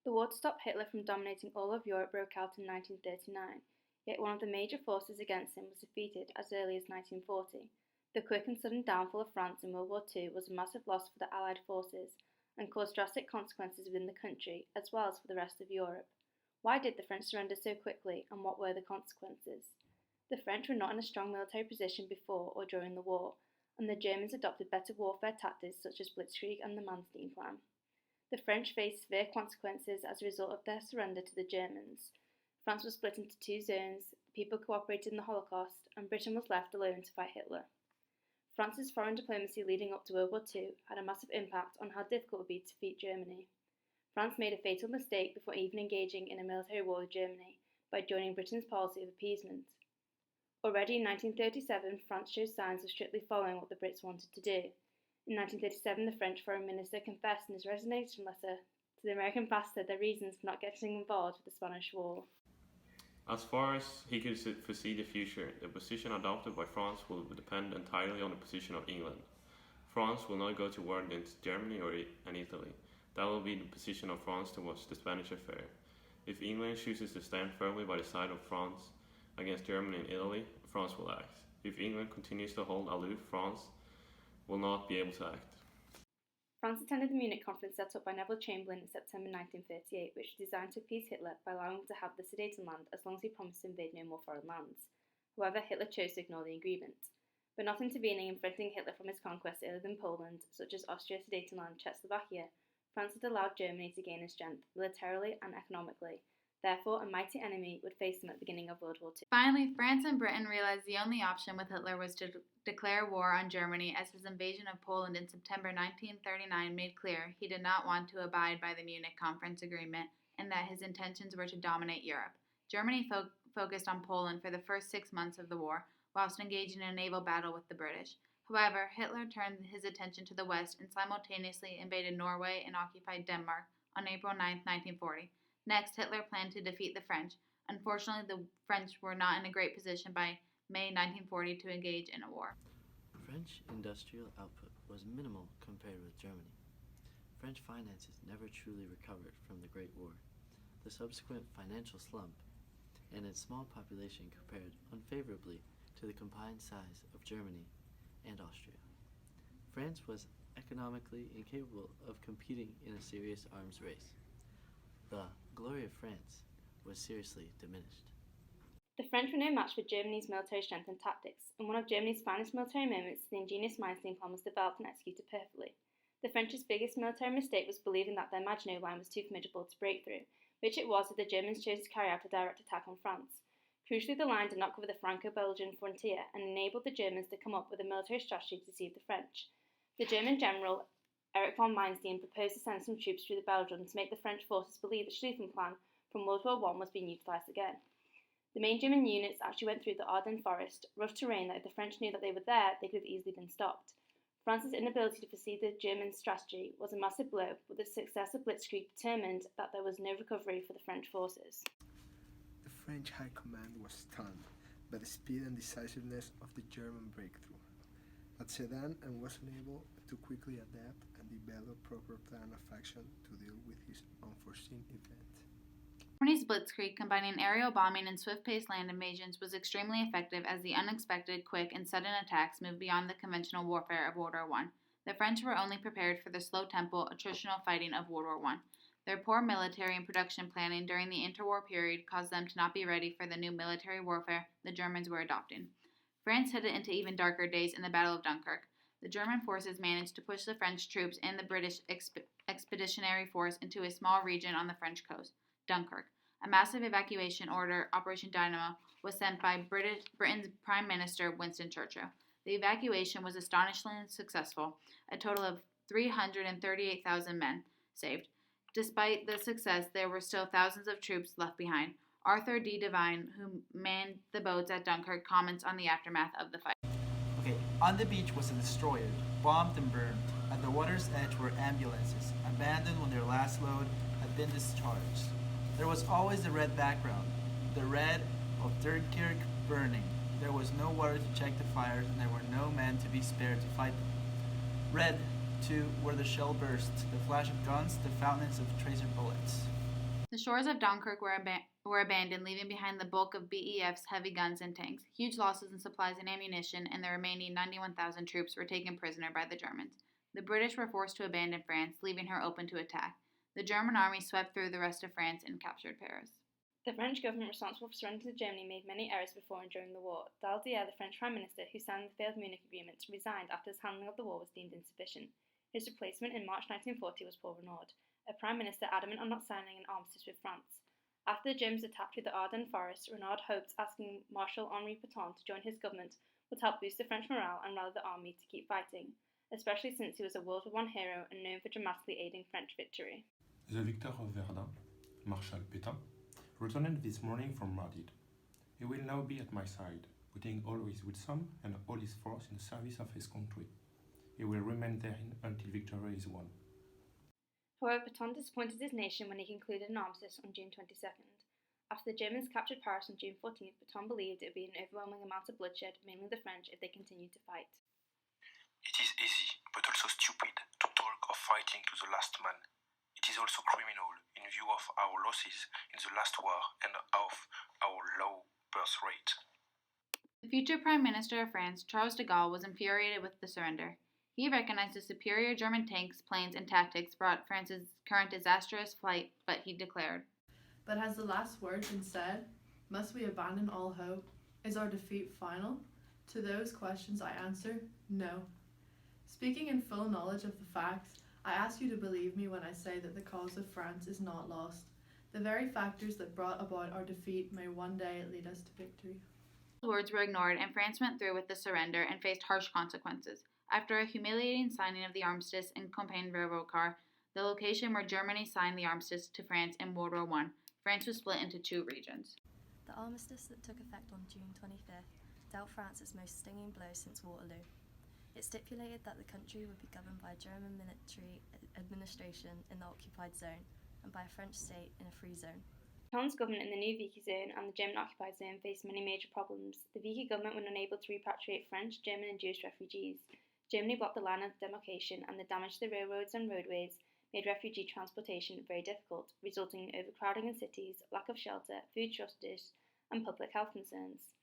The war to stop Hitler from dominating all of Europe broke out in 1939, yet one of the major forces against him was defeated as early as 1940. The quick and sudden downfall of France in World War II was a massive loss for the Allied forces and caused drastic consequences within the country as well as for the rest of Europe. Why did the French surrender so quickly, and what were the consequences? The French were not in a strong military position before or during the war, and the Germans adopted better warfare tactics such as Blitzkrieg and the Manstein Plan. The French faced severe consequences as a result of their surrender to the Germans. France was split into two zones, the people cooperated in the Holocaust, and Britain was left alone to fight Hitler. France's foreign diplomacy leading up to World War II had a massive impact on how difficult it would be to defeat Germany. France made a fatal mistake before even engaging in a military war with Germany by joining Britain's policy of appeasement. Already in 1937, France showed signs of strictly following what the Brits wanted to do. In 1937, the French Foreign Minister confessed in his resignation letter to the American ambassador their reasons for not getting involved with the Spanish War. As far as he could foresee the future, the position adopted by France will depend entirely on the position of England. France will not go to war against Germany and Italy. That will be the position of France towards the Spanish affair. If England chooses to stand firmly by the side of France against Germany and Italy, France will act. If England continues to hold aloof, France will not be able to act. France attended the Munich conference set up by Neville Chamberlain in September 1938, which was designed to appease Hitler by allowing him to have the Sudetenland as long as he promised to invade no more foreign lands. However, Hitler chose to ignore the agreement. But not intervening and preventing Hitler from his conquests earlier than Poland, such as Austria, Sudetenland, Czechoslovakia, France had allowed Germany to gain in strength, militarily and economically. Therefore, a mighty enemy would face them at the beginning of World War II. Finally, France and Britain realized the only option with Hitler was to declare war on Germany, as his invasion of Poland in September 1939 made clear he did not want to abide by the Munich Conference agreement and that his intentions were to dominate Europe. Germany focused on Poland for the first 6 months of the war, whilst engaging in a naval battle with the British. However, Hitler turned his attention to the west and simultaneously invaded Norway and occupied Denmark on April 9, 1940. Next, Hitler planned to defeat the French. Unfortunately, the French were not in a great position by May 1940 to engage in a war. French industrial output was minimal compared with Germany. French finances never truly recovered from the Great War. The subsequent financial slump and its small population compared unfavorably to the combined size of Germany and Austria. France was economically incapable of competing in a serious arms race. The glory of France was seriously diminished. The French were no match for Germany's military strength and tactics, and one of Germany's finest military moments, the ingenious Manstein Plan, was developed and executed perfectly. The French's biggest military mistake was believing that their Maginot Line was too formidable to break through, which it was if the Germans chose to carry out a direct attack on France. Crucially, the line did not cover the Franco-Belgian frontier and enabled the Germans to come up with a military strategy to deceive the French. The German general Erich von Manstein proposed to send some troops through the Belgium to make the French forces believe the Schlieffen Plan from World War I was being utilised again. The main German units actually went through the Ardennes forest, rough terrain that if the French knew that they were there, they could have easily been stopped. France's inability to foresee the German strategy was a massive blow, but the success of Blitzkrieg determined that there was no recovery for the French forces. The French High Command was stunned by the speed and decisiveness of the German breakthrough at Sedan and was unable to quickly adapt and develop a proper plan of action to deal with this unforeseen event. Germany's Blitzkrieg, combining aerial bombing and swift-paced land invasions, was extremely effective as the unexpected, quick, and sudden attacks moved beyond the conventional warfare of World War I. The French were only prepared for the slow-tempo, attritional fighting of World War I. Their poor military and production planning during the interwar period caused them to not be ready for the new military warfare the Germans were adopting. France headed into even darker days in the Battle of Dunkirk. The German forces managed to push the French troops and the British expeditionary force into a small region on the French coast, Dunkirk. A massive evacuation order, Operation Dynamo, was sent by Britain's Prime Minister Winston Churchill. The evacuation was astonishingly successful, a total of 338,000 men saved. Despite the success, there were still thousands of troops left behind. Arthur D. Devine, who manned the boats at Dunkirk, comments on the aftermath of the fight. Okay, on the beach was a destroyer, bombed and burned. At the water's edge were ambulances, abandoned when their last load had been discharged. There was always the red background, the red of Dunkirk burning. There was no water to check the fires, and there were no men to be spared to fight them. Red, too, were the shell bursts, the flash of guns, the fountains of tracer bullets. shores of Dunkirk were abandoned, leaving behind the bulk of BEF's heavy guns and tanks. Huge losses in supplies and ammunition, and the remaining 91,000 troops were taken prisoner by the Germans. The British were forced to abandon France, leaving her open to attack. The German army swept through the rest of France and captured Paris. The French government responsible for surrendering to Germany made many errors before and during the war. WWII, the French Prime Minister, who signed the failed Munich Agreement, resigned after his handling of the war was deemed insufficient. His replacement in March 1940 was Paul Renaud, a Prime Minister adamant on not signing an armistice with France. After the Germans attacked through the Ardennes forest, Renaud hoped asking Marshal Henri Pétain to join his government would help boost the French morale and rally the army to keep fighting, especially since he was a World War I hero and known for dramatically aiding French victory. The victor of Verdun, Marshal Pétain, returned this morning from Madrid. He will now be at my side, putting all his wisdom and all his force in the service of his country. He will remain there until victory is won. However, Pétain disappointed his nation when he concluded an armistice on June 22nd. After the Germans captured Paris on June 14th, Pétain believed it would be an overwhelming amount of bloodshed, mainly the French, if they continued to fight. It is easy, but also stupid, to talk of fighting to the last man. It is also criminal in view of our losses in the last war and of our low birth rate. The future Prime Minister of France, Charles de Gaulle, was infuriated with the surrender. He recognized the superior German tanks, planes, and tactics brought France's current disastrous flight, but he declared, "But has the last word been said? Must we abandon all hope? Is our defeat final? To those questions I answer, no. Speaking in full knowledge of the facts, I ask you to believe me when I say that the cause of France is not lost. The very factors that brought about our defeat may one day lead us to victory." His words were ignored, and France went through with the surrender and faced harsh consequences. After a humiliating signing of the armistice in Compiègne railroad car, the location where Germany signed the armistice to France in World War I, France was split into two regions. The armistice that took effect on June 25th dealt France its most stinging blow since Waterloo. It stipulated that the country would be governed by a German military administration in the occupied zone and by a French state in a free zone. Pétain's government in the new Vichy zone and the German occupied zone faced many major problems. The Vichy government were unable to repatriate French, German, and Jewish refugees. Germany blocked the line of demarcation, and the damage to the railroads and roadways made refugee transportation very difficult, resulting in overcrowding in cities, lack of shelter, food shortages, and public health concerns.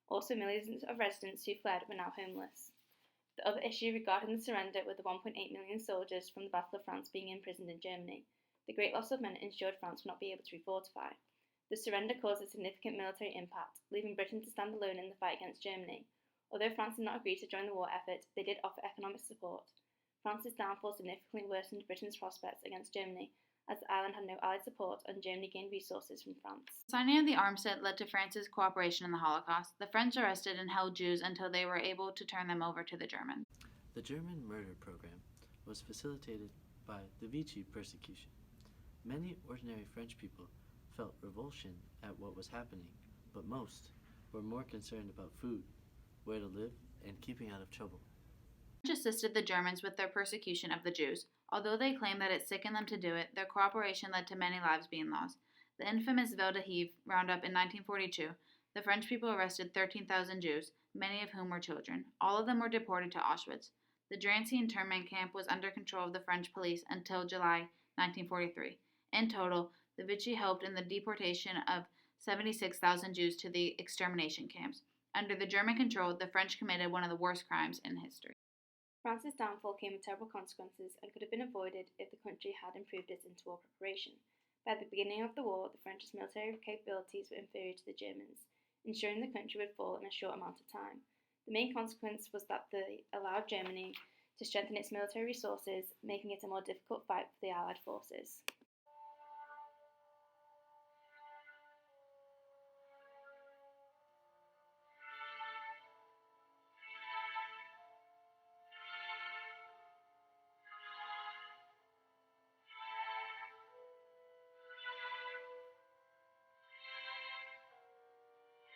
Also, millions of residents who fled were now homeless. The other issue regarding the surrender were the 1.8 million soldiers from the Battle of France being imprisoned in Germany. The great loss of men ensured France would not be able to refortify. The surrender caused a significant military impact, leaving Britain to stand alone in the fight against Germany. Although France did not agree to join the war effort, they did offer economic support. France's downfall significantly worsened Britain's prospects against Germany, as the island had no allied support and Germany gained resources from France. The signing of the armistice led to France's cooperation in the Holocaust. The French arrested and held Jews until they were able to turn them over to the Germans. The German murder program was facilitated by the Vichy persecution. Many ordinary French people felt revulsion at what was happening, but most were more concerned about food, where to live, and keeping out of trouble. The French assisted the Germans with their persecution of the Jews. Although they claimed that it sickened them to do it, their cooperation led to many lives being lost. The infamous Ville de Hive roundup in 1942, the French people arrested 13,000 Jews, many of whom were children. All of them were deported to Auschwitz. The Drancy internment camp was under control of the French police until July 1943. In total, the Vichy helped in the deportation of 76,000 Jews to the extermination camps. Under the German control, the French committed one of the worst crimes in history. France's downfall came with terrible consequences and could have been avoided if the country had improved its interwar preparation. By the beginning of the war, the French's military capabilities were inferior to the Germans, ensuring the country would fall in a short amount of time. The main consequence was that they allowed Germany to strengthen its military resources, making it a more difficult fight for the Allied forces.